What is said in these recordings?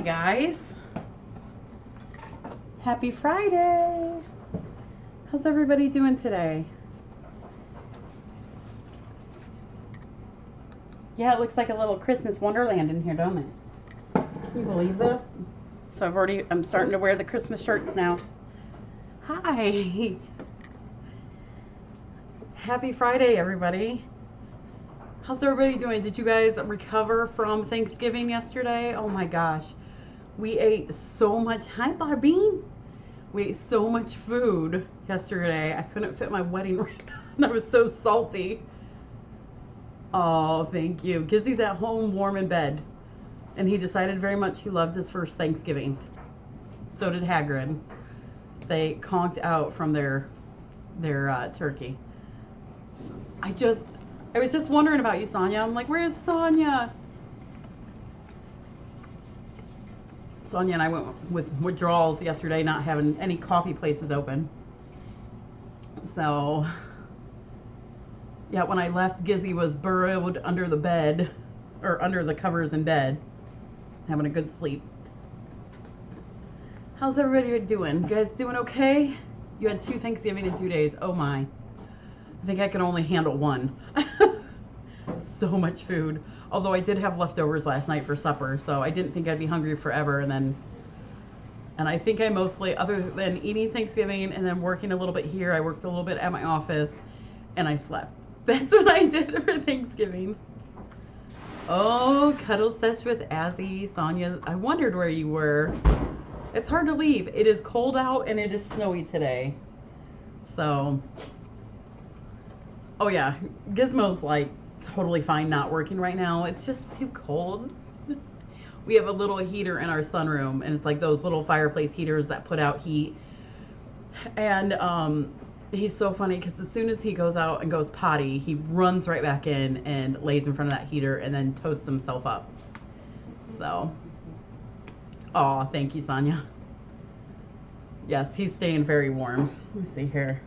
guys. Happy Friday. How's everybody doing today? Yeah, it looks like a little Christmas wonderland in here, don't it? Can you believe this? So I'm starting to wear the Christmas shirts now. Hi. Happy Friday, everybody. How's everybody doing? Did you guys recover from Thanksgiving yesterday? Oh my gosh. We ate so much. Hi, Barbie. We ate so much food yesterday. I couldn't fit my wedding ring on. I was so salty. Oh, thank you. Gizzy's at home, warm in bed. And he decided very much he loved his first Thanksgiving. So did Hagrid. They conked out from their turkey. I was just wondering about you, Sonia. I'm like, where's Sonia? Sonia and I went with withdrawals yesterday, not having any coffee places open. So, yeah, when I left, Gizzy was burrowed under the bed, or under the covers in bed, having a good sleep. How's everybody doing? You guys doing okay? You had 2 Thanksgiving in 2 days. Oh my. I think I can only handle 1. So much food. Although I did have leftovers last night for supper, so I didn't think I'd be hungry forever. And I think I mostly, other than eating Thanksgiving and then working a little bit here, I worked a little bit at my office and I slept. That's what I did for Thanksgiving. Oh, cuddle sesh with Azzy. Sonia, I wondered where you were. It's hard to leave. It is cold out and it is snowy today. So, oh yeah, Gizmo's like totally fine not working right now. It's just too cold. We have a little heater in our sunroom, and it's like those little fireplace heaters that put out heat. And he's so funny because as soon as he goes out and goes potty, he runs right back in and lays in front of that heater and then toasts himself up. So, oh, thank you, Sonia. Yes, he's staying very warm. Let me see here.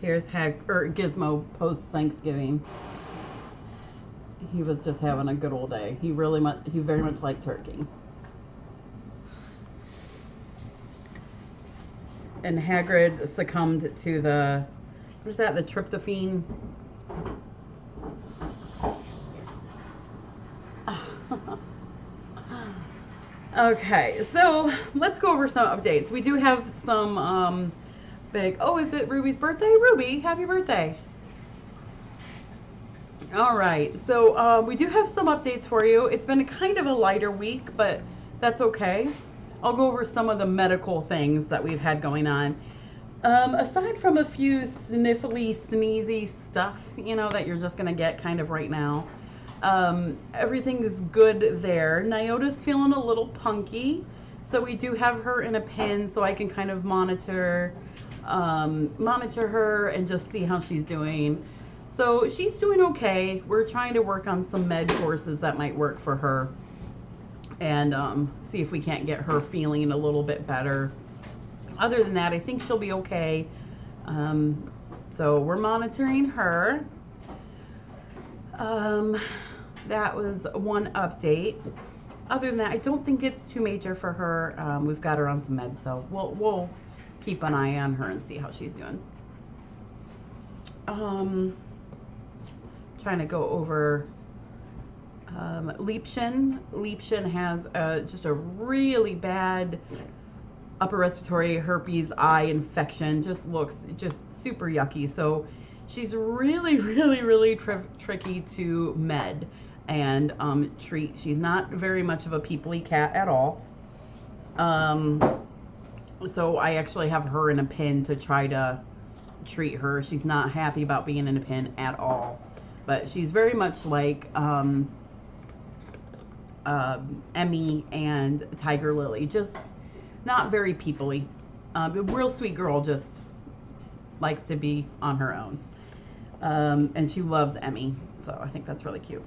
Here's Gizmo post Thanksgiving. He was just having a good old day. He very much liked turkey. And Hagrid succumbed to the, what is that, the tryptophan? Okay, so let's go over some updates. We do have some oh, is it Ruby's birthday? Ruby, happy birthday. All right, so we do have some updates for you. It's been kind of a lighter week, but that's okay. I'll go over some of the medical things that we've had going on. Aside from a few sniffly, sneezy stuff, you know, that you're just going to get kind of right now, everything is good there. Nyota's feeling a little punky, so we do have her in a pen so I can kind of monitor her and just see how she's doing. So she's doing okay. We're trying to work on some med courses that might work for her and see if we can't get her feeling a little bit better. Other than that, I think she'll be okay. So we're monitoring her. That was one update. Other than that, I don't think it's too major for her. We've got her on some meds, so we'll keep an eye on her and see how she's doing. Trying to go over Liebchen. Liebchen has just a really bad upper respiratory herpes eye infection. Just looks just super yucky. So she's really tricky to med and treat. She's not very much of a peoply cat at all. So I actually have her in a pen to try to treat her. She's not happy about being in a pen at all. But she's very much like Emmy and Tiger Lily. Just not very people-y. A real sweet girl, just likes to be on her own. And she loves Emmy. So I think that's really cute.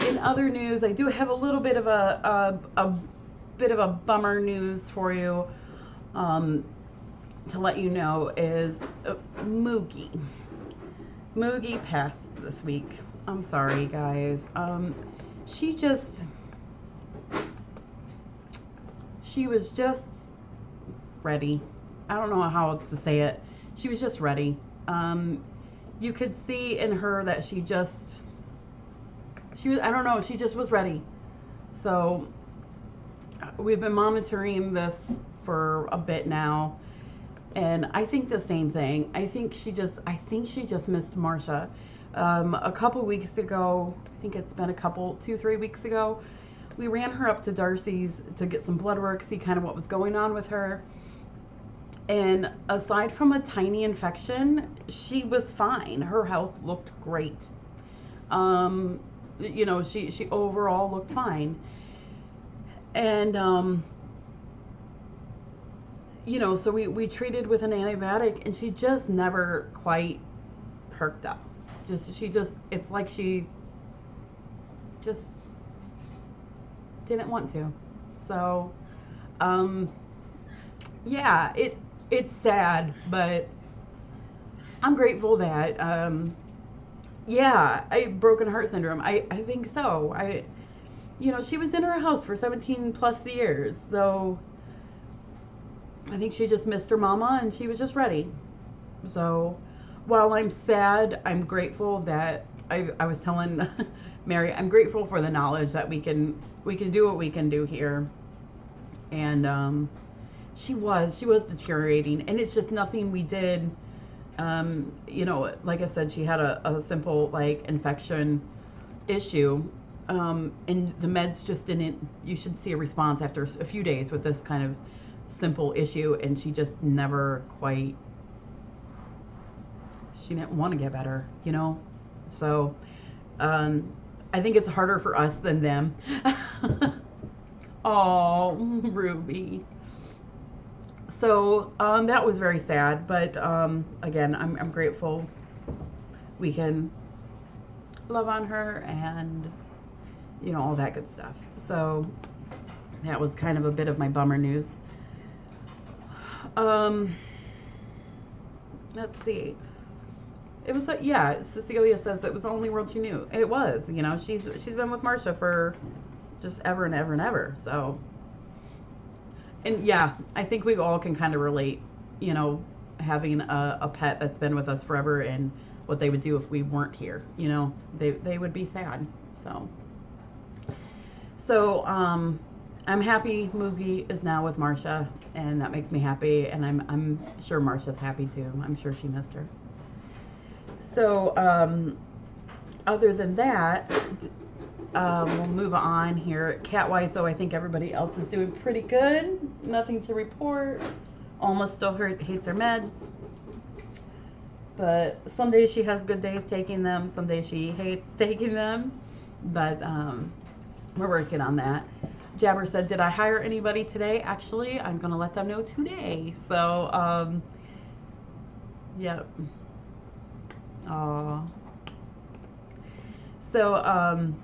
In other news, I do have a little bit of a bit of a bummer news for you to let you know is Moogie. Moogie passed this week. I'm sorry, guys. She was just ready. I don't know how else to say it. She was just ready. You could see in her that she was, I don't know, she just was ready. So we've been monitoring this for a bit now, and I think the same thing. I think she just missed Marsha. A couple weeks ago, I think it's been 2-3 weeks ago, we ran her up to Darcy's to get some blood work, see kind of what was going on with her. And aside from a tiny infection, she was fine. Her health looked great. You know, she overall looked fine. And, you know, so we treated with an antibiotic, and she just never quite perked up. It's like she just didn't want to. So, yeah, it's sad, but I'm grateful that, yeah, broken heart syndrome. I think so. You know, she was in her house for 17 plus years, so I think she just missed her mama, and she was just ready. So while I'm sad, I'm grateful that I was telling Mary, I'm grateful for the knowledge that we can do what we can do here. And she was deteriorating, and it's just nothing we did. You know, like I said, she had a simple like infection issue, and the meds just didn't. You should see a response after a few days with this kind of simple issue, and she just never quite. She didn't want to get better, you know. So I think it's harder for us than them. Oh, Ruby. So that was very sad, but again, I'm grateful we can love on her and, you know, all that good stuff. So that was kind of a bit of my bummer news. Let's see. It was yeah, Cecilia says it was the only world she knew. It was, you know, she's been with Marsha for just ever and ever and ever. So, and yeah, I think we all can kind of relate, you know, having a pet that's been with us forever and what they would do if we weren't here. You know, they would be sad. So I'm happy Moogie is now with Marsha, and that makes me happy, and I'm sure Marsha's happy too. I'm sure she missed her. So other than that, we'll move on here. Cat-wise, though, I think everybody else is doing pretty good. Nothing to report. Alma still hates her meds. But some days she has good days taking them. Some days she hates taking them. But we're working on that. Jabber said, did I hire anybody today? Actually, I'm going to let them know today. So, yep. Aww. So,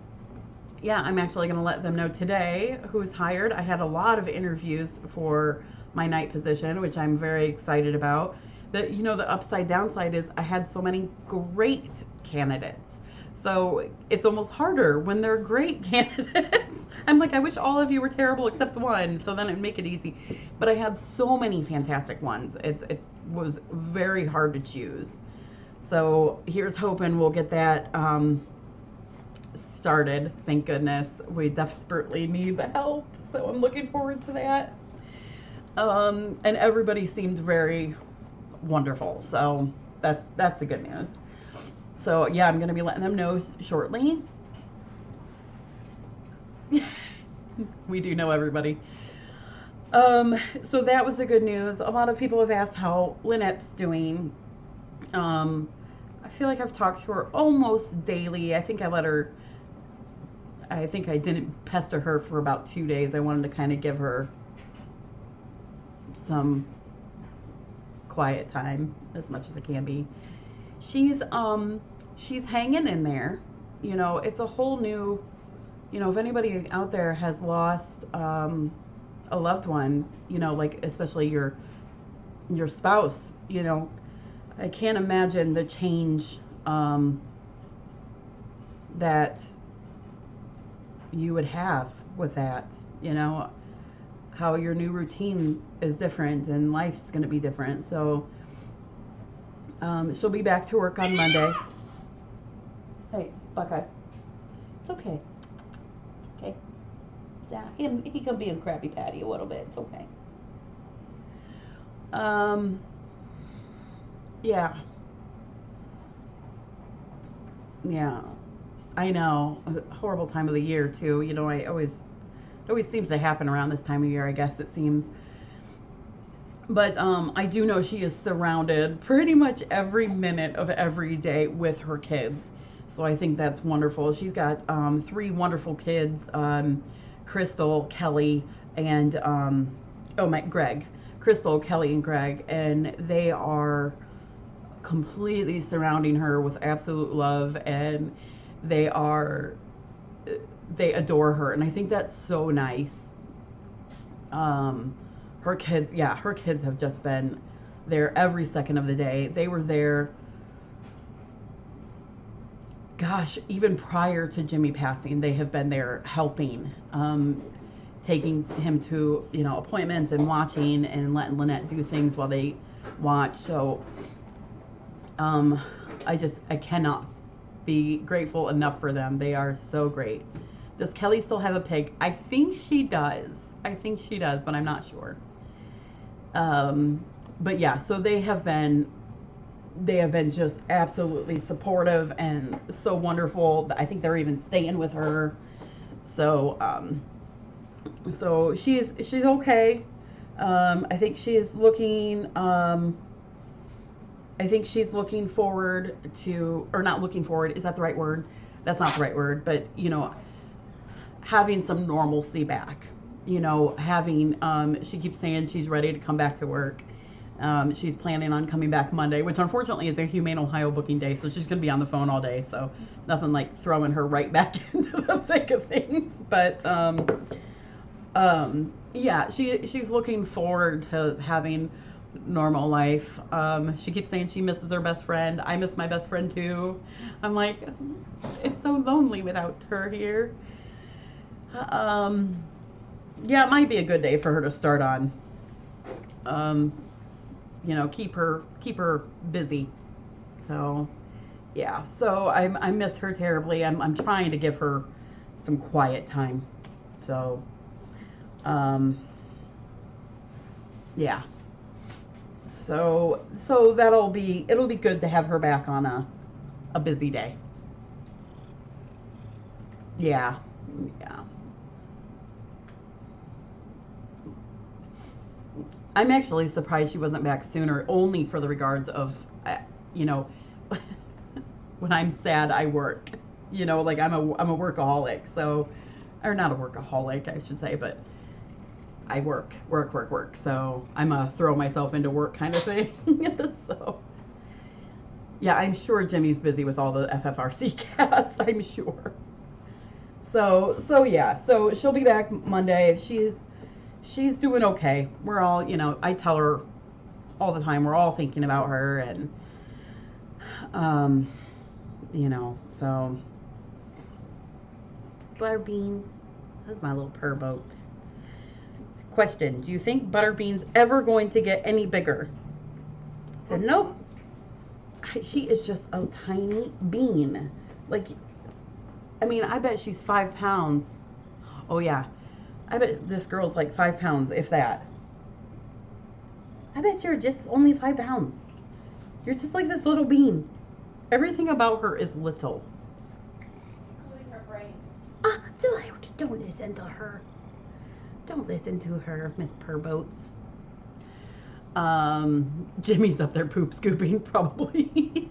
yeah, I'm actually going to let them know today who's hired. I had a lot of interviews for my night position, which I'm very excited about. You know, the upside downside is I had so many great candidates. So it's almost harder when they're great candidates. I'm like, I wish all of you were terrible except one, so then it'd make it easy. But I had so many fantastic ones. It was very hard to choose. So here's hoping we'll get that started. Thank goodness. We desperately need the help, so I'm looking forward to that. And everybody seemed very wonderful, so that's the good news. So yeah, I'm going to be letting them know shortly. We do know everybody. So that was the good news. A lot of people have asked how Lynette's doing. I feel like I've talked to her almost daily. I think I didn't pester her for about 2 days. I wanted to kind of give her some quiet time as much as it can be. She's hanging in there. You know, it's a whole new you know, if anybody out there has lost a loved one, you know, like especially your spouse, you know, I can't imagine the change that you would have with that, you know, how your new routine is different and life's going to be different. So she'll be back to work on Monday. Hey, Buckeye. It's okay. Okay. Yeah, he can be a Krabby Patty a little bit. It's okay. Yeah. Yeah. I know. A horrible time of the year too. You know, it always seems to happen around this time of year, I guess it seems. But I do know she is surrounded pretty much every minute of every day with her kids. So I think that's wonderful. She's got 3 wonderful kids, Crystal, Kelly, and Greg. Crystal, Kelly, and Greg, and they are completely surrounding her with absolute love, and they adore her, and I think that's so nice. Her kids have just been there every second of the day. They were there, gosh, even prior to Jimmy passing. They have been there helping, taking him to, you know, appointments and watching and letting Lynette do things while they watch. So I cannot be grateful enough for them. They are so great. Does Kelly still have a pig? I think she does, but I'm not sure. But yeah, so they have been just absolutely supportive and so wonderful. I think they're even staying with her. So so she's okay. I think she's looking forward to, or not looking forward, is that the right word? That's not the right word, but you know, having some normalcy back. You know, having she keeps saying she's ready to come back to work. She's planning on coming back Monday, which unfortunately is a Humane Ohio booking day, so she's going to be on the phone all day. So nothing like throwing her right back into the thick of things. But yeah, she's looking forward to having normal life. She keeps saying she misses her best friend. I miss my best friend too. I'm like, it's so lonely without her here. Yeah, it might be a good day for her to start on. You know, keep her busy. So yeah, so I miss her terribly. I'm trying to give her some quiet time. So yeah. So it'll be good to have her back on a busy day. Yeah. Yeah. I'm actually surprised she wasn't back sooner, only for the regards of, you know, when I'm sad, I work. You know, like I'm a workaholic, so, or not a workaholic, I should say, but I work. So I'm a throw myself into work kind of thing. So, yeah, I'm sure Jimmy's busy with all the FFRC cats, I'm sure. So yeah, so she'll be back Monday. She's doing okay. We're all, you know, I tell her all the time, we're all thinking about her, and you know, so Butterbean, that's my little purr boat. Question, do you think Butterbean's ever going to get any bigger? Said, nope. She is just a tiny bean. Like, I mean, I bet she's 5 pounds. Oh yeah, I bet this girl's like 5 pounds, if that. I bet you're just only 5 pounds. You're just like this little bean. Everything about her is little. Including her brain. Don't listen to her. Don't listen to her, Miss Purboats. Jimmy's up there poop scooping, probably.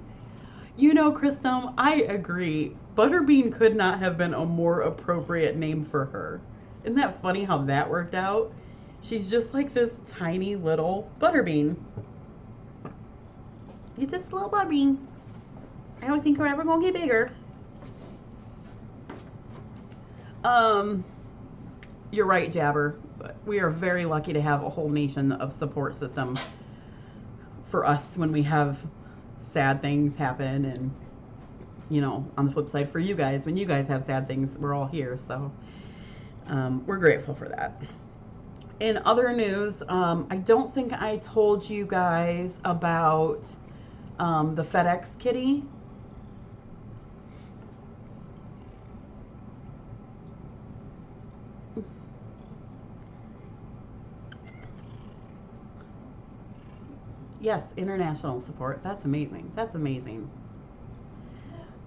You know, Christum, I agree. Butterbean could not have been a more appropriate name for her. Isn't that funny how that worked out? She's just like this tiny little Butterbean. It's just a little Butterbean. I don't think we're ever gonna get bigger. You're right, Jabber. We are very lucky to have a whole nation of support system for us when we have sad things happen, and you know, on the flip side for you guys, when you guys have sad things, we're all here. So we're grateful for that. In other news, I don't think I told you guys about the FedEx kitty. Yes, international support. That's amazing. That's amazing.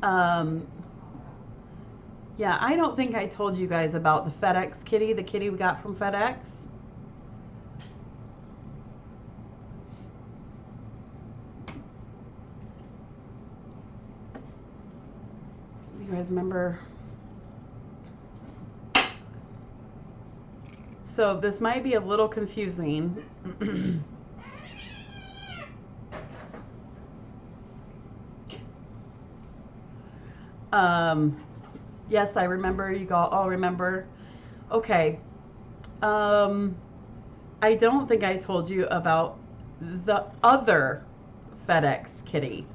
Yeah, I don't think I told you guys about the FedEx kitty, the kitty we got from FedEx. You guys remember? So this might be a little confusing. Yes, I remember. You all remember. Okay. I don't think I told you about the other FedEx kitty.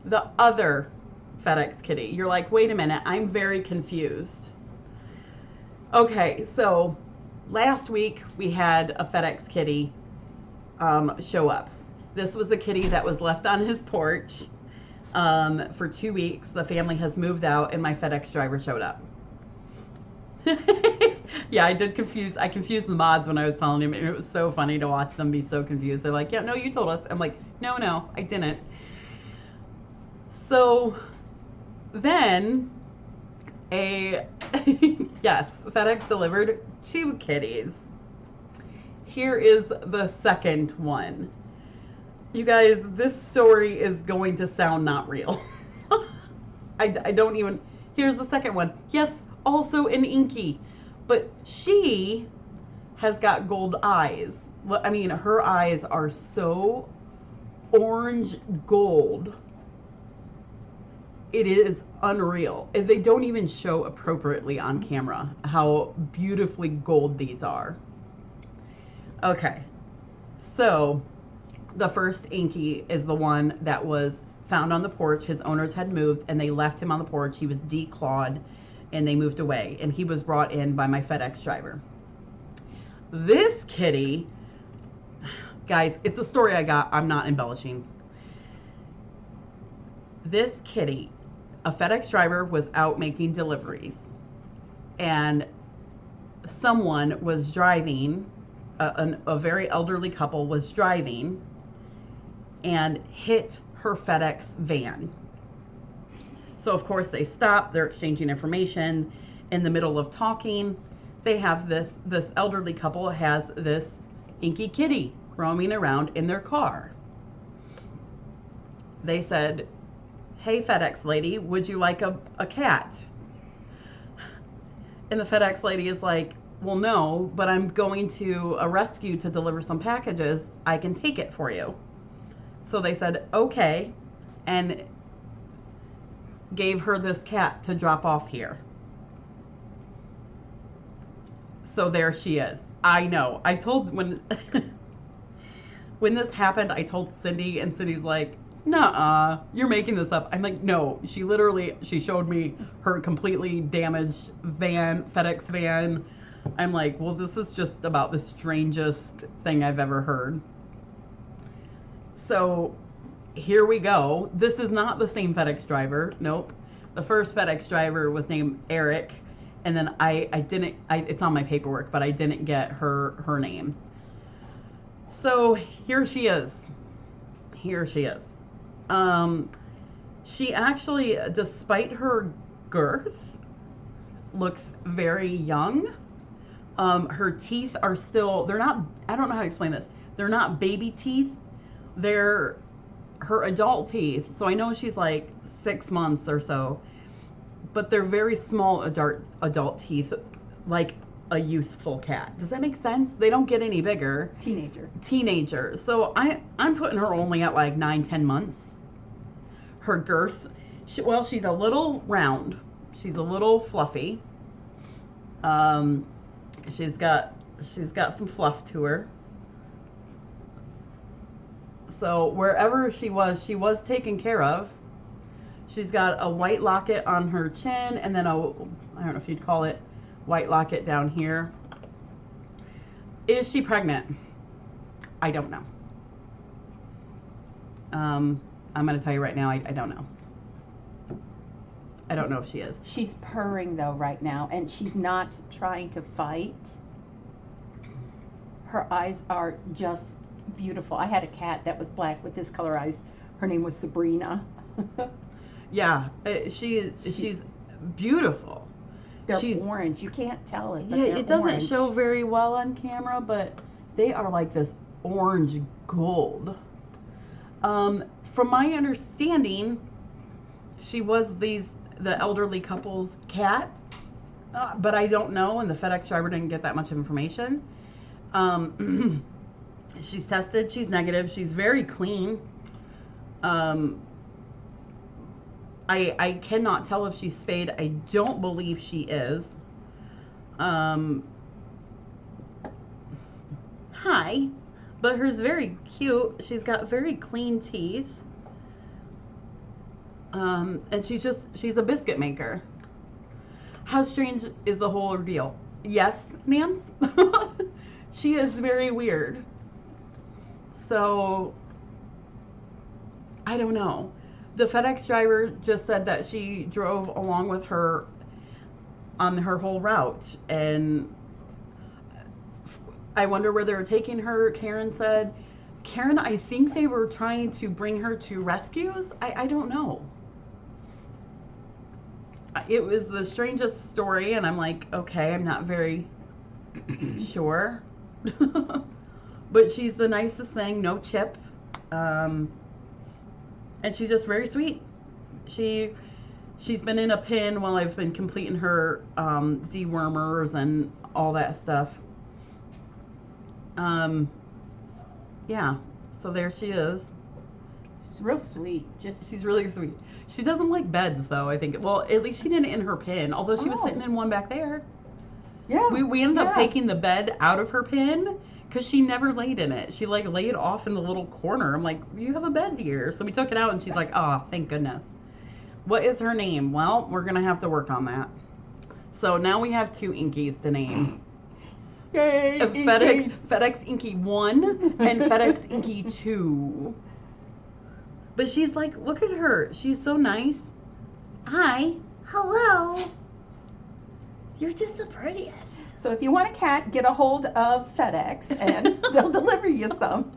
The other FedEx kitty. You're like, wait a minute, I'm very confused. Okay, so last week we had a FedEx kitty show up. This was the kitty that was left on his porch for 2 weeks. The family has moved out and my FedEx driver showed up. Yeah, I confused the mods when I was telling him, and it was so funny to watch them be so confused. They're like, yeah, no, you told us. I'm like, no, I didn't. So then yes, FedEx delivered 2 kitties. Here is the second one. You guys, this story is going to sound not real. I don't even, here's the second one. Yes, also an Inky, but she has got gold eyes. I mean, her eyes are so orange gold. It is unreal. They don't even show appropriately on camera how beautifully gold these are. Okay, so the first Inky is the one that was found on the porch. His owners had moved and they left him on the porch. He was declawed and they moved away, and he was brought in by my FedEx driver. This kitty, guys, it's a story I got. I'm not embellishing. This kitty, a FedEx driver was out making deliveries, and someone was driving, a very elderly couple was driving and hit her FedEx van. So of course they stop, they're exchanging information. In the middle of talking, they have this elderly couple has this Inky kitty roaming around in their car. They said, hey FedEx lady, would you like a cat? And the FedEx lady is like, well, no, but I'm going to a rescue to deliver some packages. I can take it for you. So they said, okay, and gave her this cat to drop off here. So there she is. I know. I told, when this happened, I told Cindy, and Cindy's like, nuh-uh, you're making this up. I'm like, no, she showed me her completely damaged van, FedEx van. I'm like, well, this is just about the strangest thing I've ever heard. So here we go. This is not the same FedEx driver. Nope. The first FedEx driver was named Eric, and then it's on my paperwork, but I didn't get her name. So here she is. Here she is. She actually, despite her girth, looks very young. Her teeth are still, they're not, I don't know how to explain this. They're not baby teeth. They're her adult teeth. So I know she's like 6 months or so, but they're very small adult teeth, like a youthful cat. Does that make sense? They don't get any bigger. Teenager. So I'm putting her only at like 9-10 months. Her girth, she's a little round. She's a little fluffy. She's got some fluff to her. So wherever she was taken care of. She's got a white locket on her chin, and then I don't know if you'd call it white locket down here. Is she pregnant? I don't know. I'm going to tell you right now, I don't know. I don't know if she is. She's purring though right now, and she's not trying to fight. Her eyes are just beautiful. I had a cat that was black with this color eyes. Her name was Sabrina. Yeah, she's beautiful. She's orange. You can't tell it. But yeah, it doesn't orange. show very well on camera, but they are like this orange gold. From my understanding, she was the elderly couple's cat, but I don't know, and the FedEx driver didn't get that much information. She's tested. She's negative. She's very clean. I cannot tell if she's spayed. I don't believe she is. Hi. But her's very cute. She's got very clean teeth. And she's a biscuit maker. How strange is the whole ordeal? Yes, Nance? She is very weird. So, I don't know. The FedEx driver just said that she drove along with her on her whole route, and I wonder where they were taking her. Karen said, Karen, I think they were trying to bring her to rescues. I don't know. It was the strangest story, and I'm like, okay, I'm not very sure. But she's the nicest thing, no chip. And she's just very sweet. She's been in a pen while I've been completing her dewormers and all that stuff. Yeah, so there she is. She's real sweet. She's really sweet. She doesn't like beds, though, I think. Well, at least she didn't in her pen, although she was sitting in one back there. Yeah. We ended up taking the bed out of her pen because she never laid in it. She like laid off in the little corner. I'm like, you have a bed here. So we took it out, and she's like, oh, thank goodness. What is her name? Well, we're going to have to work on that. So now we have 2 Inkies to name. Yay! FedEx Inky 1 and FedEx Inky 2. But she's like, look at her. She's so nice. Hi. Hello. You're just the prettiest. So if you want a cat, get a hold of FedEx and they'll deliver you some.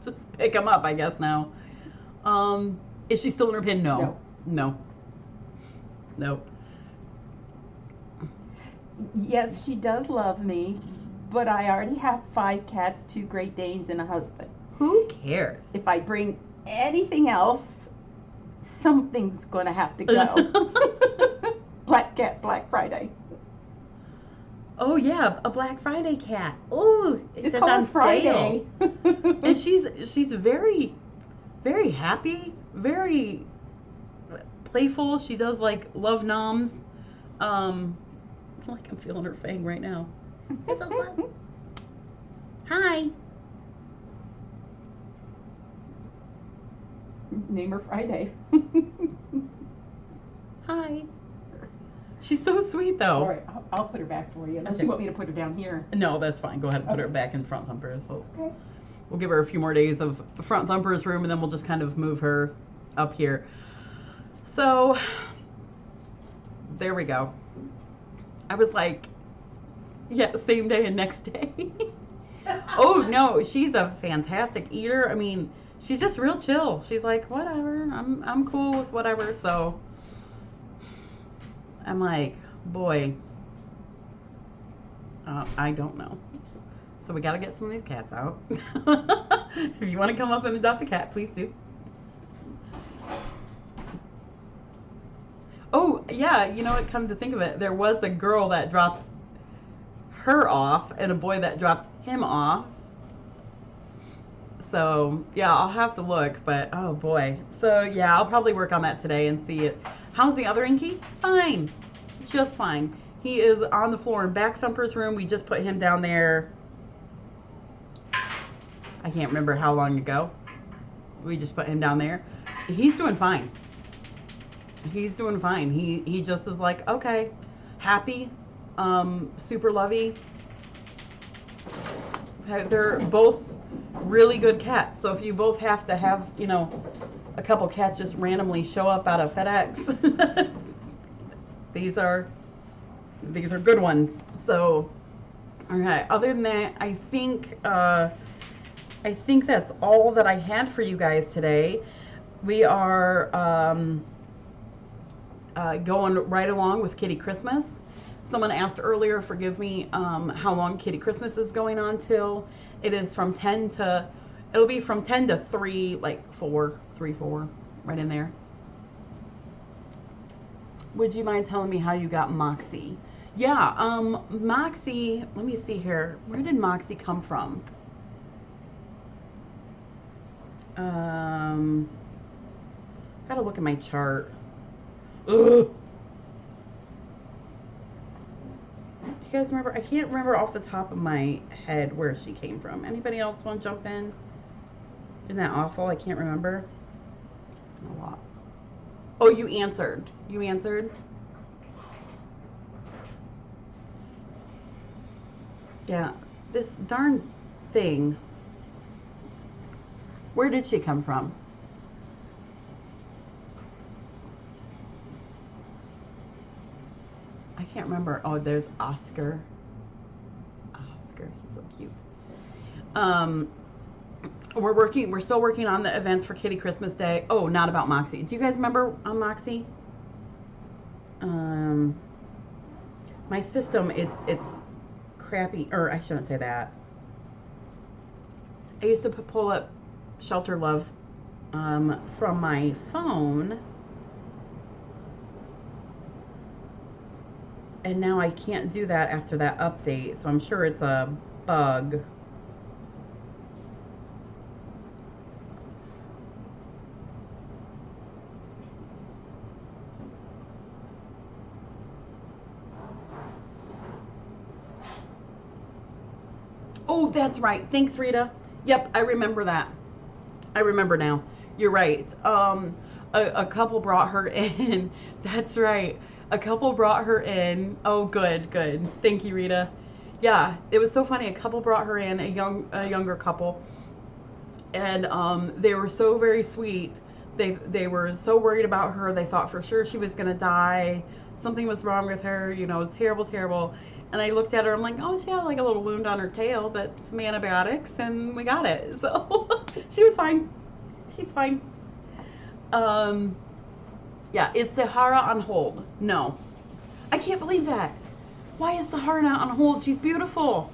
Just pick them up, I guess, now. Is she still in her pin? No. Nope. Yes, she does love me, but I already have 5 cats, 2 Great Danes, and a husband. Who cares? If I bring anything else, something's going to have to go. Black cat, Black Friday. Oh yeah, a Black Friday cat. Ooh, it Just says call on it Friday. And she's very, very happy, very playful. She does like love noms. I feel like I'm feeling her fang right now. Hi. Name her Friday. Hi. She's so sweet though. All right, I'll put her back for you. Unless Okay. you want me to put her down here. No, that's fine. Go ahead and put her back in front thumpers. So Okay. we'll give her a few more days of front thumpers room, and then we'll just kind of move her up here. So there we go. I was like, yeah, same day and next day. Oh no, she's a fantastic eater. I mean, she's just real chill. She's like, whatever, I'm cool with whatever. So I'm like, boy, I don't know. So we got to get some of these cats out. If you want to come up and adopt a cat, please do. Oh, yeah, you know what, come to think of it, there was a girl that dropped her off and a boy that dropped him off. So, yeah, I'll have to look, but oh boy. So, yeah, I'll probably work on that today and see it. How's the other Inky? Fine. Just fine. He is on the floor in Back Thumper's room. We just put him down there. I can't remember how long ago. We just put him down there. He's doing fine. He's doing fine. He just is like, okay, happy, super lovey. They're both really good cats. So if you both have to have, you know, a couple cats just randomly show up out of FedEx, these are good ones. So, okay. Other than that, I think that's all that I had for you guys today. We are going right along with Kitty Christmas. Someone asked earlier, forgive me, how long Kitty Christmas is going on till. It is from 10 to, it'll be from 10 to 3, like 4, right in there. Would you mind telling me how you got Moxie? Yeah, Moxie, let me see here. Where did Moxie come from? Gotta look at my chart. Ugh. You guys remember? I can't remember off the top of my head where she came from. Anybody else want to jump in? Isn't that awful? I can't remember. A lot. Oh, you answered. You answered? Yeah. This darn thing. Where did she come from? I can't remember. Oh, there's Oscar. Oscar, he's so cute. We're still working on the events for Kitty Christmas Day. Oh, not about Moxie. Do you guys remember on Moxie? My system, it's crappy, or I shouldn't say that. I used to pull up Shelter Love from my phone, and now I can't do that after that update, so I'm sure it's a bug. Oh, that's right. Thanks, Rita. Yep, I remember that. I remember now. You're right. A couple brought her in. That's right. A couple brought her in. Oh, good. Thank you, Rita. Yeah, it was so funny. A couple brought her in, a younger couple, and they were so very sweet. They were so worried about her. They thought for sure she was gonna die. Something was wrong with her. You know, terrible. And I looked at her, I'm like, oh, she had like a little wound on her tail, but some antibiotics, and we got it. So she was fine. She's fine. Yeah, is Sahara on hold? No. I can't believe that. Why is Sahara not on hold? She's beautiful.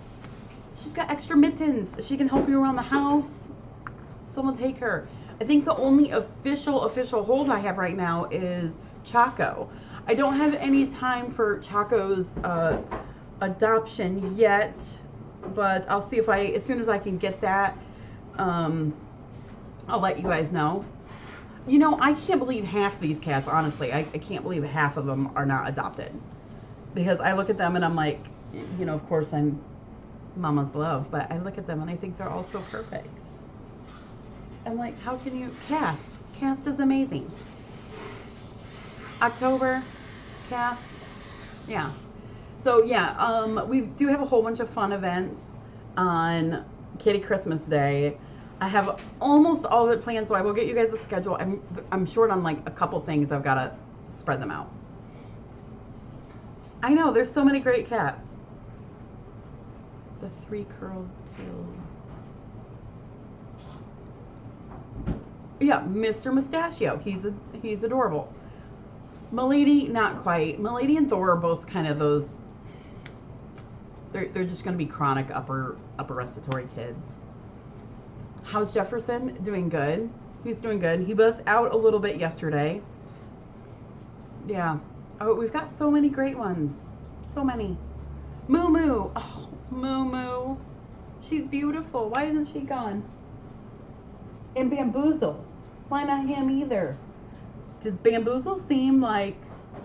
She's got extra mittens. She can help you around the house. Someone take her. I think the only official hold I have right now is Chaco. I don't have any time for Chaco's adoption yet, but I'll see if as soon as I can get that, I'll let you guys know. You know, I can't believe half these cats, honestly. I can't believe half of them are not adopted, because I look at them and I'm like, you know, of course I'm mama's love, but I look at them and I think they're all so perfect. I'm like, how can you? Cast is amazing. October, Cast, yeah. So yeah, we do have a whole bunch of fun events on Kitty Christmas Day. I have almost all of it planned, so I will get you guys a schedule. I'm short on like a couple things. I've got to spread them out. I know, there's so many great cats. The 3 curled tails. Yeah, Mr. Mustachio. He's adorable. Milady, not quite. Milady and Thor are both kind of those. They're just going to be chronic upper respiratory kids. How's Jefferson? Doing good. He's doing good. He was out a little bit yesterday. Yeah. Oh, we've got so many great ones. So many. Moo Moo. Oh, Moo Moo. She's beautiful. Why isn't she gone? And Bamboozle. Why not him either? Does Bamboozle seem like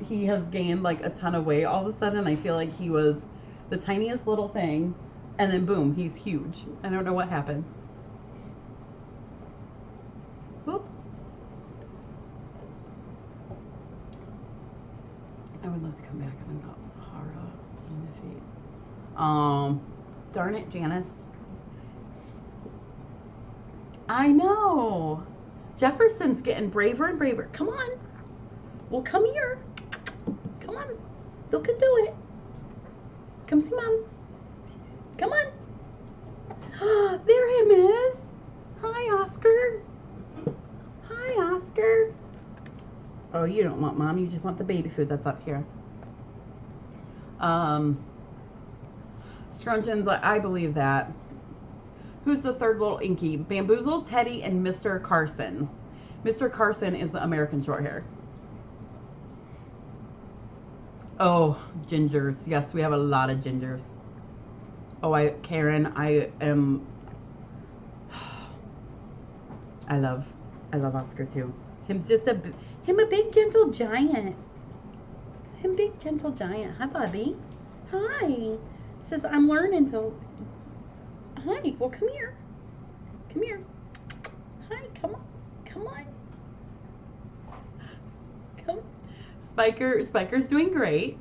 he has gained like a ton of weight all of a sudden? I feel like he was the tiniest little thing, and then boom, he's huge. I don't know what happened. Whoop. I would love to come back and adopt Sahara in the feet. Darn it, Janice. I know. Jefferson's getting braver and braver. Come on. Well, come here. Come on. You can do it. Come see Mom. Come on. There him is. Hi, Oscar. Hi, Oscar. Oh, you don't want Mom. You just want the baby food that's up here. Scrunchins, I believe that. Who's the third little inky? Bamboozle, Teddy, and Mr. Carson. Mr. Carson is the American Shorthair. Oh, gingers. Yes, we have a lot of gingers. Oh, Karen, I love Oscar too. Him's just a big gentle giant. Him big gentle giant. Hi, Bobby. Hi. Says I'm learning to. Hi. Well, come here. Come here. Hi. Come on. Come on. Come. Spiker's doing great.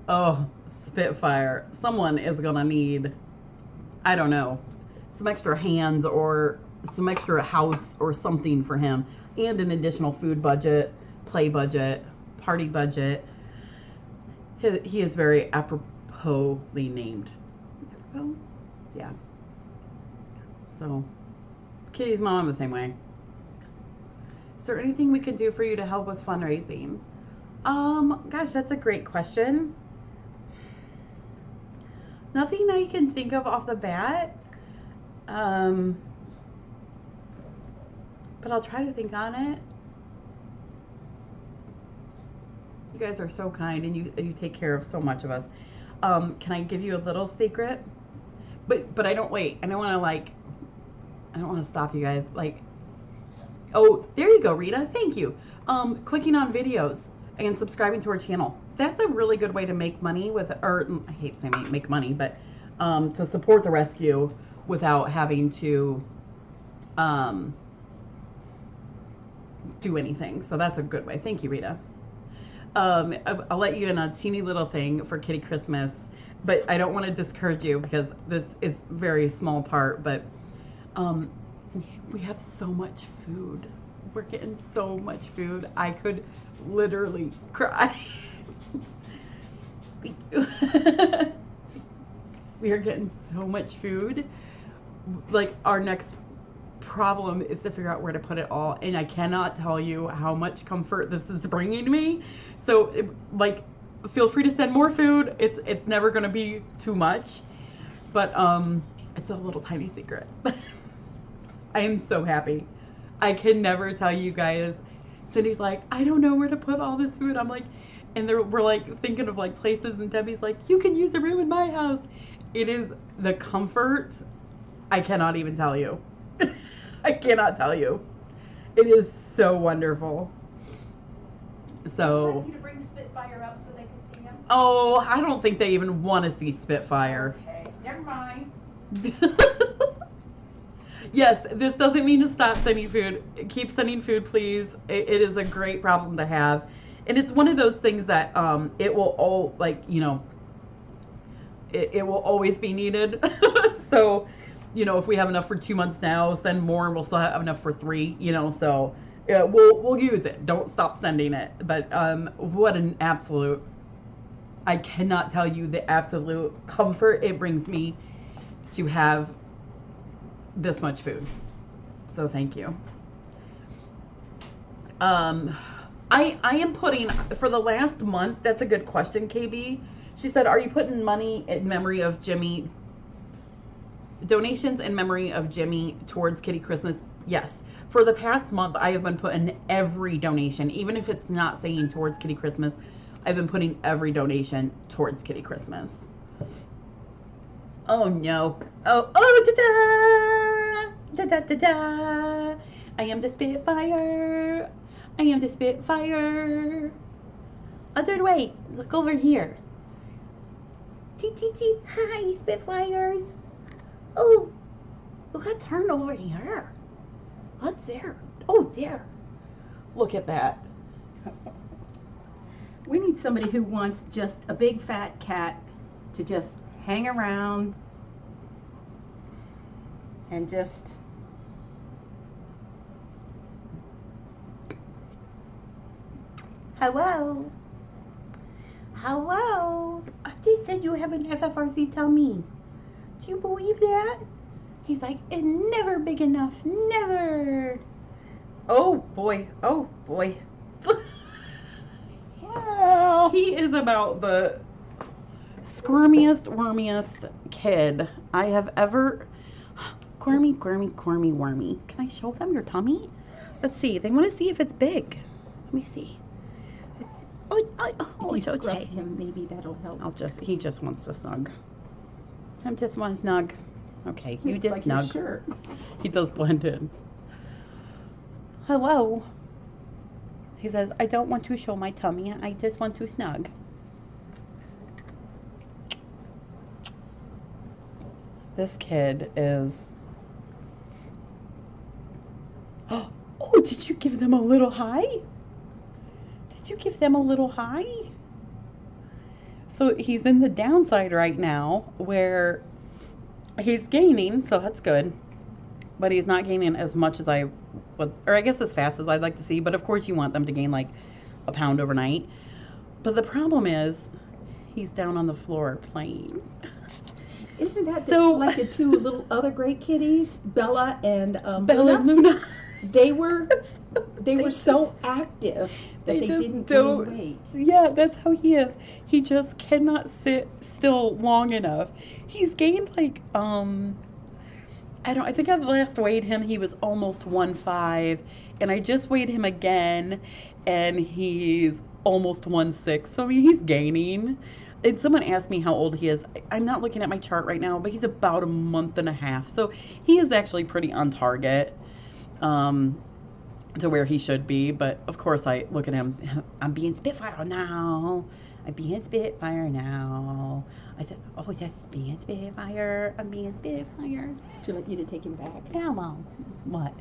Oh, Spitfire. Someone is gonna need, I don't know, some extra hands or some extra house or something for him, and an additional food budget, play budget, party budget. He is very aproposly named. Apropos? Yeah. So, Kitty's mom the same way. Is there anything we could do for you to help with fundraising? Gosh, that's a great question. Nothing I can think of off the bat. But I'll try to think on it. You guys are so kind, and you take care of so much of us. Can I give you a little secret? But I don't wait. I don't want to stop you guys. Like, oh, there you go, Rita. Thank you. Clicking on videos and subscribing to our channel. That's a really good way to make money or I hate saying make money, but to support the rescue without having to do anything. So that's a good way. Thank you, Rita. I'll let you in a teeny little thing for Kitty Christmas, but I don't want to discourage you because this is very small part, but we have so much food. We're getting so much food. I could literally cry. Thank you. We are getting so much food. Like, our next problem is to figure out where to put it all, and I cannot tell you how much comfort this is bringing me. So, like, feel free to send more food. It's never going to be too much, but it's a little tiny secret. I am so happy. I can never tell you guys. Cindy's like, I don't know where to put all this food. I'm like, and we're like thinking of like places, and Debbie's like, you can use a room in my house. It is the comfort. I cannot even tell you. I cannot tell you. It is so wonderful. So. Would you like you to bring Spitfire up so they can see him? Oh, I don't think they even want to see Spitfire. Okay, never mind. Yes, this doesn't mean to stop sending food. Keep sending food, please. It is a great problem to have. And it's one of those things that it will all, like, you know, it will always be needed. So, you know, if we have enough for 2 months now, send more, and we'll still have enough for 3, you know, so we'll use it. Don't stop sending it. But what an absolute, I cannot tell you the absolute comfort it brings me to have this much food. So thank you. I am putting, for the last month, that's a good question, KB. She said, are you putting money in memory of Jimmy, donations in memory of Jimmy towards Kitty Christmas? Yes. For the past month, I have been putting every donation, even if it's not saying towards Kitty Christmas, I've been putting every donation towards Kitty Christmas. Oh no. Oh, da-da! Da-da-da-da! I am the Spitfire. I am the Spitfire. Other way. Look over here. Cheep, cheep, cheep. Hi, Spitfires. Oh, let's turn over here. What's there? Oh, there. Look at that. We need somebody who wants just a big fat cat to just hang around and just Hello. Hello. They said you have an FFRC tummy. Do you believe that? He's like, it's never big enough. Never. Oh boy. Oh boy. well, He is about the squirmiest, wormiest kid I have ever. Squirmy, wormy. Can I show them your tummy? Let's see. They want to see if it's big. Let me see. It's if you it's scruff okay. him, maybe that'll help. He just wants to snug. I just want to snug. Okay, you Looks just like your snug. shirt. He does blend in. Hello. He says, I don't want to show my tummy. I just want to snug. This kid is... Oh, did you give them a little hi? Did you give them a little hi? So he's in the downside right now where he's gaining, so that's good. But he's not gaining as much as I would, or I guess as fast as I'd like to see. But of course you want them to gain like a pound overnight. But the problem is he's down on the floor playing. Isn't that So- like the two little other great kitties, Bella and Bella and Luna. They were so active that they just didn't don't. gain weight. Yeah, that's how he is. He just cannot sit still long enough. He's gained like I think I've last weighed him, he was almost 1.5, and I just weighed him again and he's almost 1.6. So I mean he's gaining. And someone asked me how old he is. I'm not looking at my chart right now, but he's about a month and a half. So he is actually pretty on target. To where he should be, but of course I look at him, I'm being Spitfire now. I'm being Spitfire now. I said, oh, just being Spitfire. I'm being Spitfire. Would you like me to take him back? Yeah, Mom. What?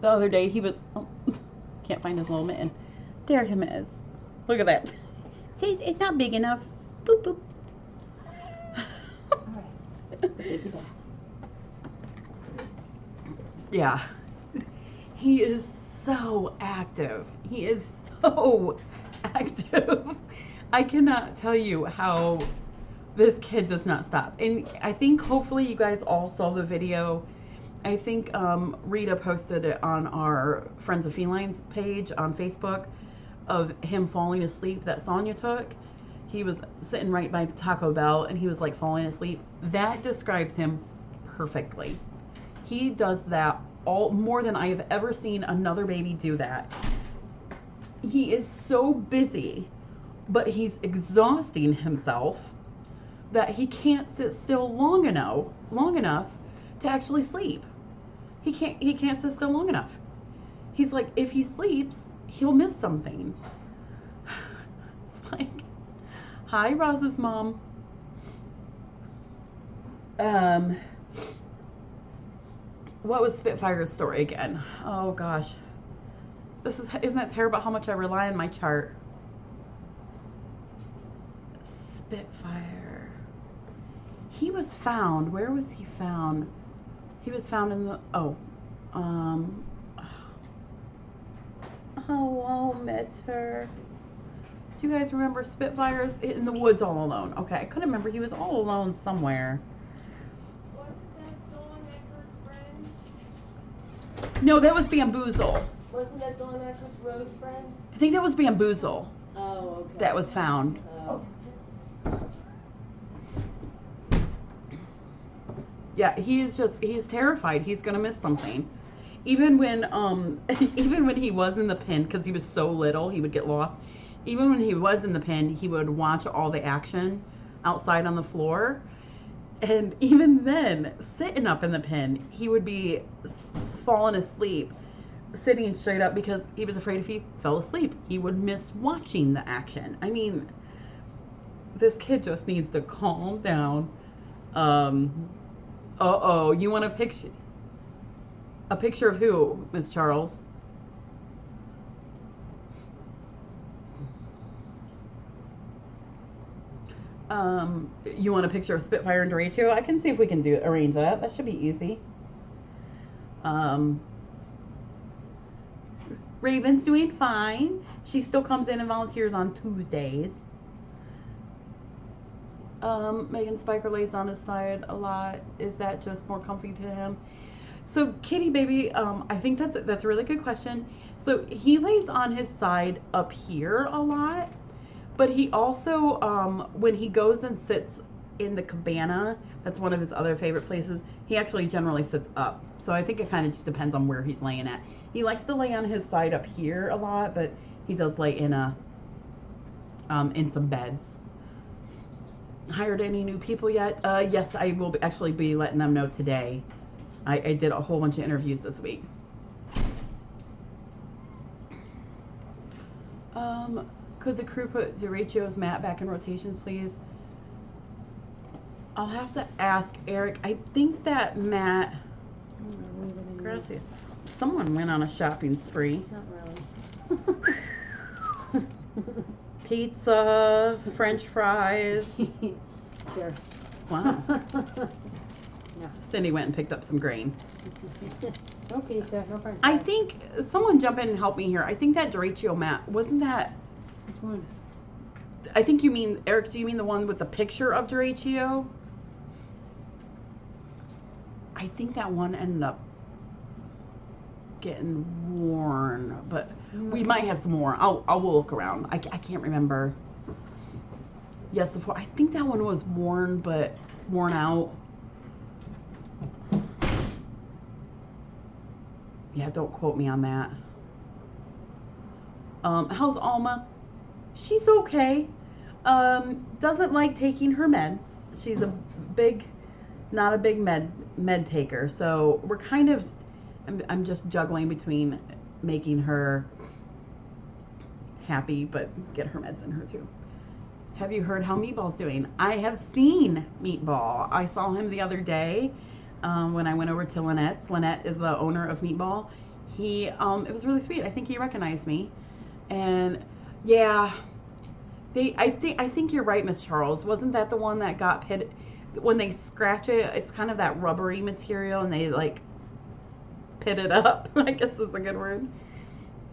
The other day he was, can't find his little mitten. There him is. Look at that. See, it's not big enough. Boop, boop. All right. I'll take you back. Yeah. He is so active. He is so active. I cannot tell you how this kid does not stop. And I think hopefully you guys all saw the video. I think Rita posted it on our Friends of Felines page on Facebook of him falling asleep that Sonia took. He was sitting right by Taco Bell and he was like falling asleep. That describes him perfectly. He does that more than I have ever seen another baby do that. He is so busy, but he's exhausting himself that he can't sit still long enough to actually sleep. He can't sit still long enough. He's like, if he sleeps, he'll miss something. Like, hi, Roz's mom. What was Spitfire's story again? Oh gosh. Isn't that terrible how much I rely on my chart? Spitfire. He was found. Where was he found? He was found in the hello, Mitter. Do you guys remember Spitfires in the woods all alone? Okay, I couldn't remember. He was all alone somewhere. No, that was Bamboozle. Wasn't that Dawn Eckhart's road friend? I think that was Bamboozle Oh, okay. that was found. Oh. Yeah, he's terrified. He's gonna miss something. Even when he was in the pen, because he was so little, he would get lost. Even when he was in the pen, he would watch all the action outside on the floor. And even then, sitting up in the pen, he would be fallen asleep sitting straight up because he was afraid if he fell asleep, he would miss watching the action. I mean, this kid just needs to calm down. You want a picture? A picture of who, Miss Charles? You want a picture of Spitfire and Derecho? I can see if we can arrange that. That should be easy. Raven's doing fine. She still comes in and volunteers on Tuesdays. Megan Spiker lays on his side a lot. Is that just more comfy to him? So Kitty baby, I think that's a really good question. So he lays on his side up here a lot, but he also when he goes and sits in the cabana, that's one of his other favorite places, he actually generally sits up. So I think it kind of just depends on where he's laying at. He likes to lay on his side up here a lot, but he does lay in in some beds. Hired any new people yet? Yes, I will actually be letting them know today. I did a whole bunch of interviews this week. Could the crew put Derecho's mat back in rotation, please? I'll have to ask Eric. I think that mat... Gracias. Someone went on a shopping spree. Not really. Pizza, French fries. Sure. Wow. No. Cindy went and picked up some grain. No pizza, no french I fries. think, someone jump in and help me here. I think that Derecho mat, wasn't that... Which one? I think you mean, Eric, do you mean the one with the picture of Derecho? I think that one ended up getting worn, but we might have some more. I'll look around. I can't remember. Yes, I think that one was worn, but worn out. Yeah, don't quote me on that. How's Alma? She's okay. Doesn't like taking her meds. She's not a big med taker. So we're kind of, I'm just juggling between making her happy, but get her meds in her too. Have you heard how Meatball's doing? I have seen Meatball. I saw him the other day when I went over to Lynette's. Lynette is the owner of Meatball. It was really sweet. I think he recognized me. And yeah, I think you're right, Miss Charles. Wasn't that the one that got pitted? When they scratch it, it's kind of that rubbery material, and they like pit it up. I guess is a good word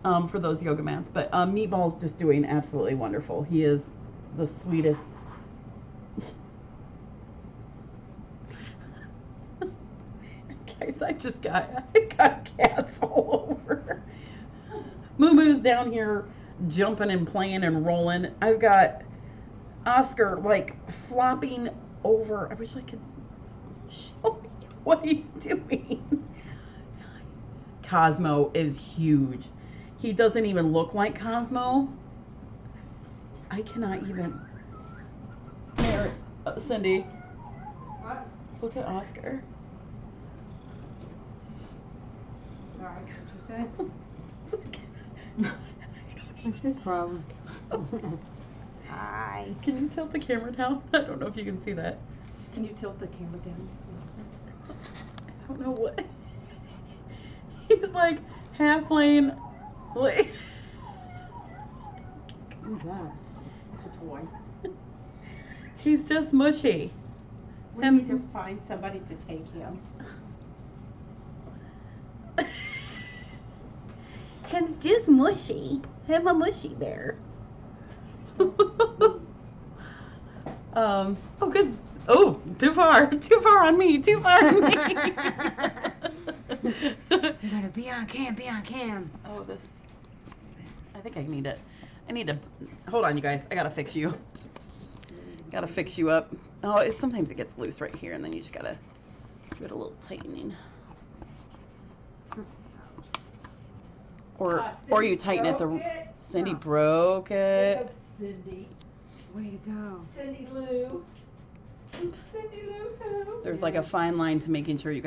for those yoga mats. But Meatball's just doing absolutely wonderful. He is the sweetest. Guys, I got cats all over. Moo Moo's down here jumping and playing and rolling. I've got Oscar like flopping over. I wish I could show you what he's doing. Cosmo is huge. He doesn't even look like Cosmo. I cannot even. There, Cindy. What? Look at Oscar. Alright, what you say? What's his problem? Hi. Can you tilt the camera down? I don't know if you can see that. Can you tilt the camera down? I don't know what. He's like half playing. Like, Who's that? It's a toy. he's just mushy. We need to find somebody to take him. Him's just mushy. Him a mushy bear. Oh, good. Oh, too far. Too far on me. Too far on me. You gotta be on cam. Oh, this. I think I need it. I need to. Hold on, you guys. I gotta fix you. Gotta fix you up. Oh, sometimes it gets loose right here, and then you just gotta give it a little tightening. Or you tighten it. Cindy broke it. Cindy. Way to go. Cindy Lou. Cindy Lou who? There's like a fine line to making sure you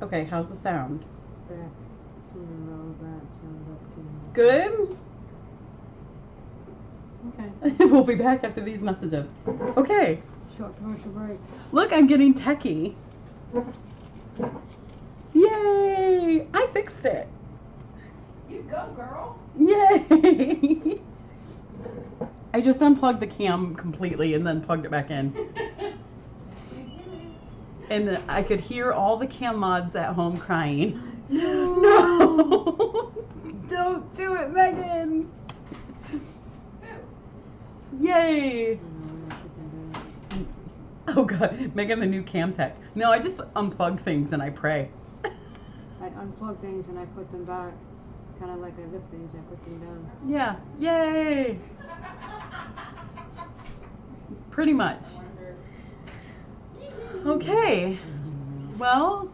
Okay, how's the sound? Back. Something wrong with that. Sound up to Good? Okay. We'll be back after these messages. Okay. short commercial break. Look, I'm getting techie. Yay! I fixed it. You go, girl. Yay! I just unplugged the cam completely and then plugged it back in. And I could hear all the cam mods at home crying. No! Don't do it, Megan! Yay! Oh god, Megan the new cam tech. No, I just unplug things and I pray. I unplug things and I put them back. Kind of like I lift things, I put them down. Yeah, yay! Pretty much. Okay. Well,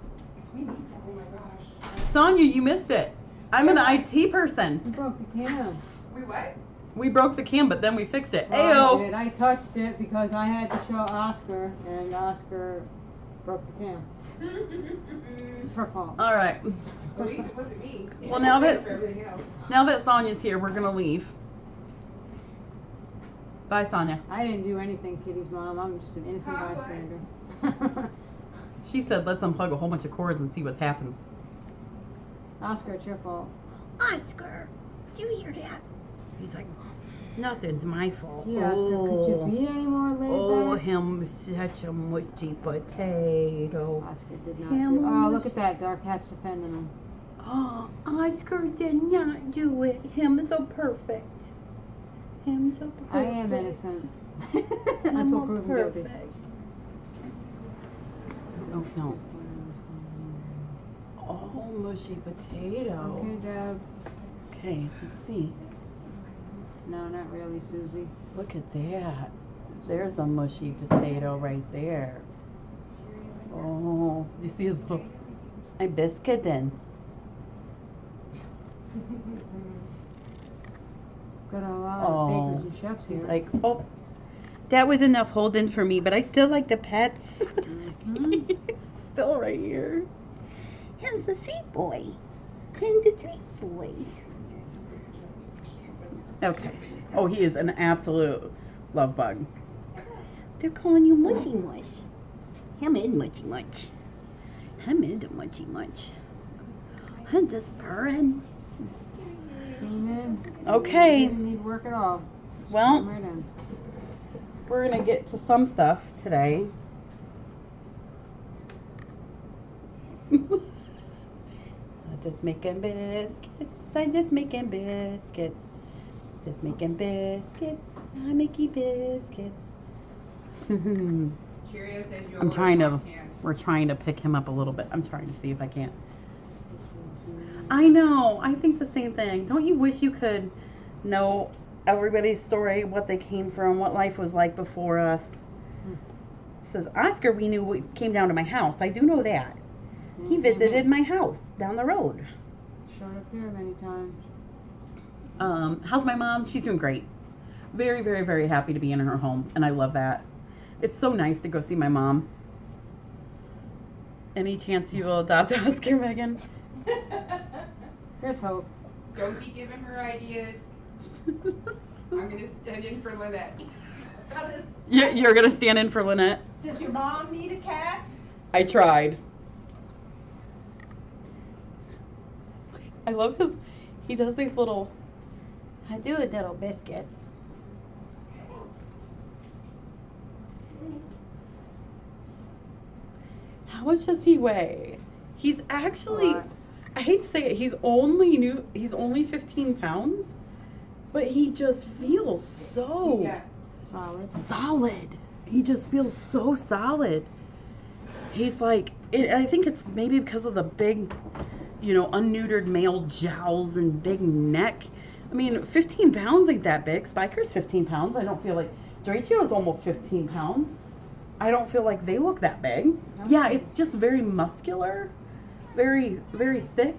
Sonia, you missed it. I'm an IT person. You broke the cam. We what? We broke the cam, but then we fixed it. Well, I Ayo! did. I touched it because I had to show Oscar, and Oscar broke the cam. It's her fault. All right. At least it wasn't me. Well, now that- For everything else. Now that Sonia's here, we're gonna leave. Bye, Sonia. I didn't do anything, Kitty's mom. I'm just an innocent Huh? bystander. She said, let's unplug a whole bunch of cords and see what happens. Oscar, it's your fault. Oscar, do you hear that? He's like, nothing's my fault. Gee, Oscar, could you be any more laid back? him such a mushy potato. Oscar did not Yeah, do. Oh, Mom, look at that. Dark Cat's defending him. Oh, Oscar did not do it. Him so perfect. Him so perfect. I am innocent. Him Until so proven guilty. perfect. Oh, no. Oh, mushy potato. Okay, Deb. Okay, let's see. No, not really, Susie. Look at that. There's a mushy potato right there. Oh, you see his little... My biscuit then. Got a lot of bakers and chefs He's here. like, oh, That was enough holding for me, but I still like the pets. Mhm. he's still right here. And the sweet boy. And the sweet boy. Okay. Oh, he is an absolute love bug. They're calling you Mushy Mush. Him is Mushy Much. Him is the Mushy Much. I'm just purring. Came in. Okay. Didn't need work at all. Just Well- come right in. We're gonna get to some stuff today. I'm just making biscuits. I'm just making biscuits. Just making biscuits. I'm making biscuits. Cheerio says you I'm trying to. We're trying to pick him up a little bit. I'm trying to see if I can. I know. I think the same thing. Don't you wish you could know everybody's story, what they came from, what life was like before us? It says Oscar, we knew came down to my house. I do know that. He visited my house down the road. Showed up here many times. How's my mom? She's doing great. Very, very, very happy to be in her home, and I love that. It's so nice to go see my mom. Any chance you will adopt Oscar, Megan? Here's hope. Don't be giving her ideas. I'm gonna stand in for Lynette. You're gonna stand in for Lynette? Does your mom need a cat? I tried. I love his. He does these little. I do little biscuits. How much does he weigh? He's actually. A lot. I hate to say it. He's only 15 pounds, but he just feels so Yeah. Solid. solid. He just feels so solid. He's like. I think it's maybe because of the big, unneutered male jowls and big neck. I mean, 15 pounds ain't that big. Spiker's 15 pounds. I don't feel like Dracio's almost 15 pounds. I don't feel like they look that big. Yeah, it's just very muscular, very, very thick.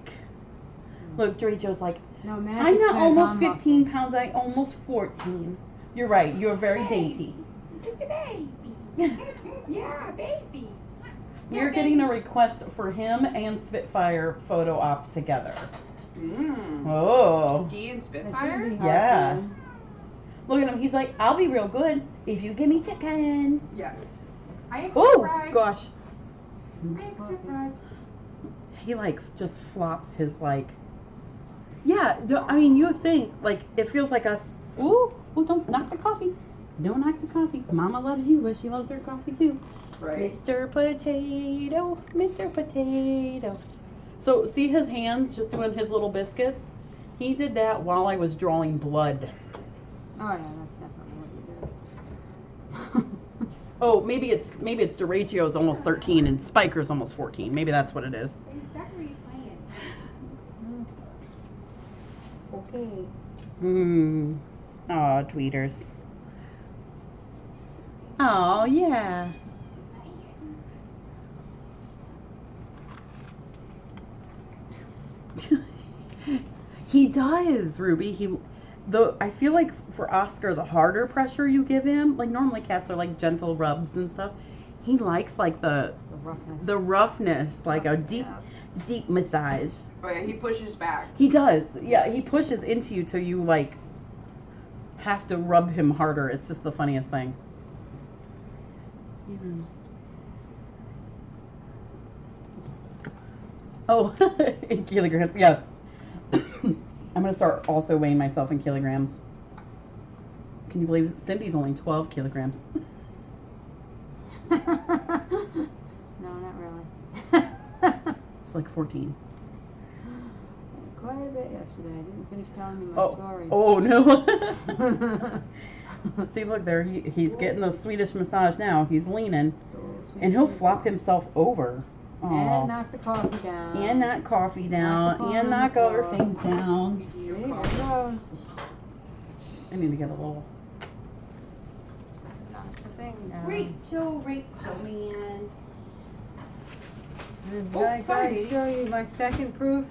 Look, Dracio's like, No, Magic I'm not says almost I'm 15 muscle. pounds, I'm almost 14. You're right, you're very dainty. Just a baby. Yeah, baby. We're getting a request for him and Spitfire photo op together. Oh. D and That shouldn't Spitfire? be hard Yeah. for him. Look at him. He's like, I'll be real good if you give me chicken. Yeah. I Oh, subscribe. gosh. I subscribe. He like just flops his like. Yeah, I mean, you think like it feels like us. Ooh, don't knock the coffee. Don't knock the coffee. Mama loves you, but she loves her coffee too. Right. Mr. Potato, Mr. Potato. So see his hands just doing his little biscuits? He did that while I was drawing blood. Oh yeah, that's definitely what you did. Oh, maybe it's Deratio's almost 13 and Spiker's almost 14. Maybe that's what it is. Exactly what you playing. Hmm. Aw, tweeters. Oh, yeah. He does, Ruby. I feel like for Oscar, the harder pressure you give him, like normally cats are like gentle rubs and stuff. He likes like the roughness, like a deep massage. Oh yeah, he pushes back. He does. Yeah, he pushes into you till you like have to rub him harder. It's just the funniest thing. Oh, in kilograms, yes. I'm going to start also weighing myself in kilograms. Can you believe Cindy's only 12 kilograms? No, not really. It's like 14. Quite a bit yesterday. I didn't finish telling you my story. Oh, no. See, look there. He's getting the Swedish massage now. He's leaning. And he'll flop himself over. And knock the coffee down. And knock coffee down. And knock other things down. See, there it goes. I need to get a little. Knock the thing down. Rachel, man. I gotta show you my second proof.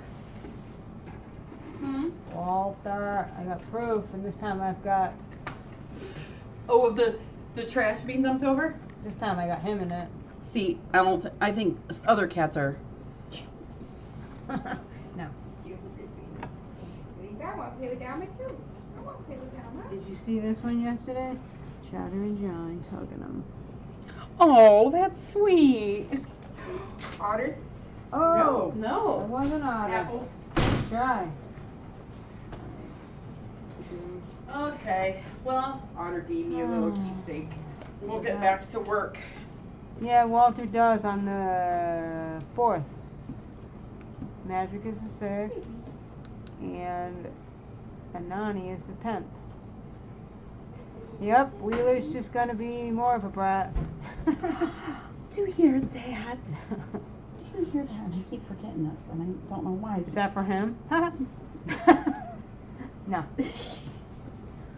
Hmm? Walter, I got proof, and this time I've got. Oh, of the trash being dumped over? This time I got him in it. See, I think other cats are. No. I want to play with Dama too. I want to play with Dama. Did you see this one yesterday? Chowder and Johnny's hugging him. Oh, that's sweet. Otter? Oh! It No. wasn't Otter. Apple. Try. Okay. Well, Otter gave me a little keepsake. we'll get back to work. Yeah, Walter does on the 4th. Magic is the 6th. And Anani is the 10th. Yep, Wheeler's just gonna be more of a brat. Do you hear that? Do you hear that? And I keep forgetting this, and I don't know why. Is that for him? No.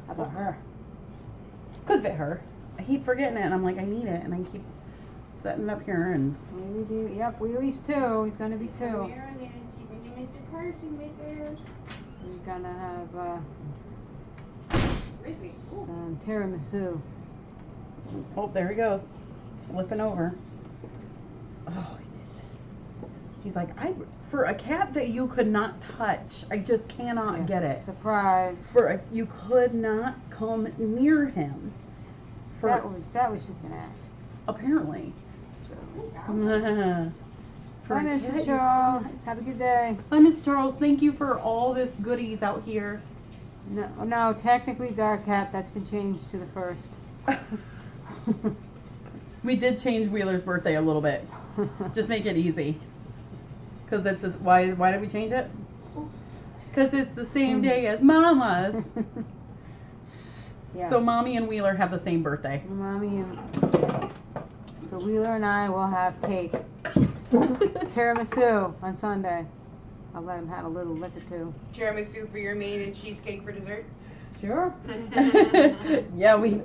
How about her? Could fit her. I keep forgetting it, and I'm like, I need it, and I keep setting it up here, and Wheelie do. Yep, Wheelie's 2. He's gonna be 2. Marilyn, when you make the cartoon with her. He's gonna have Really? Ooh. some tiramisu. oh, there he goes, flipping over. Oh, he's like, for a cat that you could not touch, I just cannot Yeah. get it. Surprise. You could not come near him. That was just an act. Apparently. Ooh, For Bye, a Mrs. cat, Charles. Have a good day. Hi, Miss Charles. Thank you for all this goodies out here. No, technically Dark Cat. That's been changed to the 1st. We did change Wheeler's birthday a little bit. Just make it easy. Because it's why did we change it? Because it's the same day as Mama's. Yeah. So Mommy and Wheeler have the same birthday. Mommy and so Wheeler and I will have cake. Tiramisu on Sunday. I'll let him have a little liquor too. Tiramisu for your main and cheesecake for dessert? Sure. Yeah, we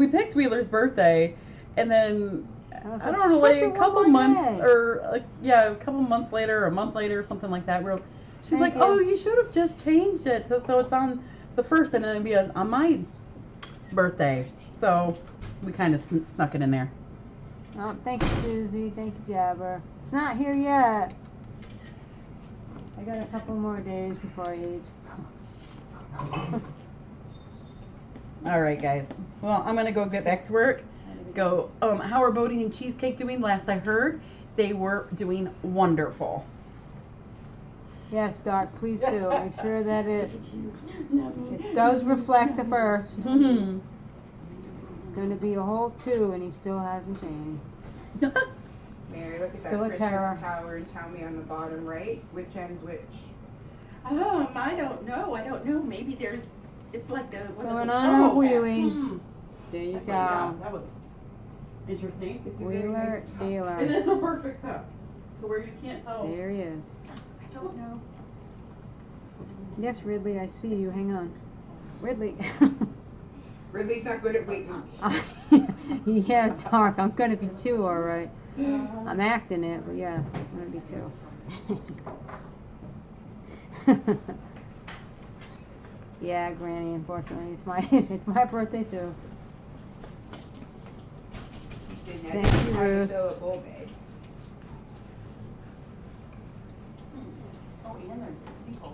picked Wheeler's birthday, and then I don't know, like a couple months a couple months later, or a month later, or something like that. She's Thank like, you. "Oh, you should have just changed it so it's on the 1st, and then it'd be on my birthday." So We kind of snuck it in there. Oh, thank you, Susie. Thank you, Jabber. It's not here yet. I got a couple more days before I age. All right, guys. Well, I'm gonna go get back to work. Go. How are Bodie and Cheesecake doing? Last I heard, they were doing wonderful. Yes, Doc, please do. Make sure that it does reflect the first. Mm-hmm. It's going to be a whole 2, and he still hasn't changed. Mary, look at Still a that terror. Christmas tower and tell me on the bottom right which end's which. I don't know. I don't know. Maybe there's. It's like a. So an honor of Wheelie. Hmm. There you Actually, yeah, go. that was interesting. It's a very Wheeler, nice top. It dealer. is a perfect cup. So where you can't tell. There he is. I don't know. Yes, Ridley, I see you. Hang on. Ridley. Ridley's not good at waiting. Yeah, Doc, I'm going to be 2, all right. I'm acting it, but yeah, I'm going to be 2. Yeah, Granny, unfortunately, it's my birthday too. Thank you, Ruth. Fill a bowl bag. Oh, and there's people.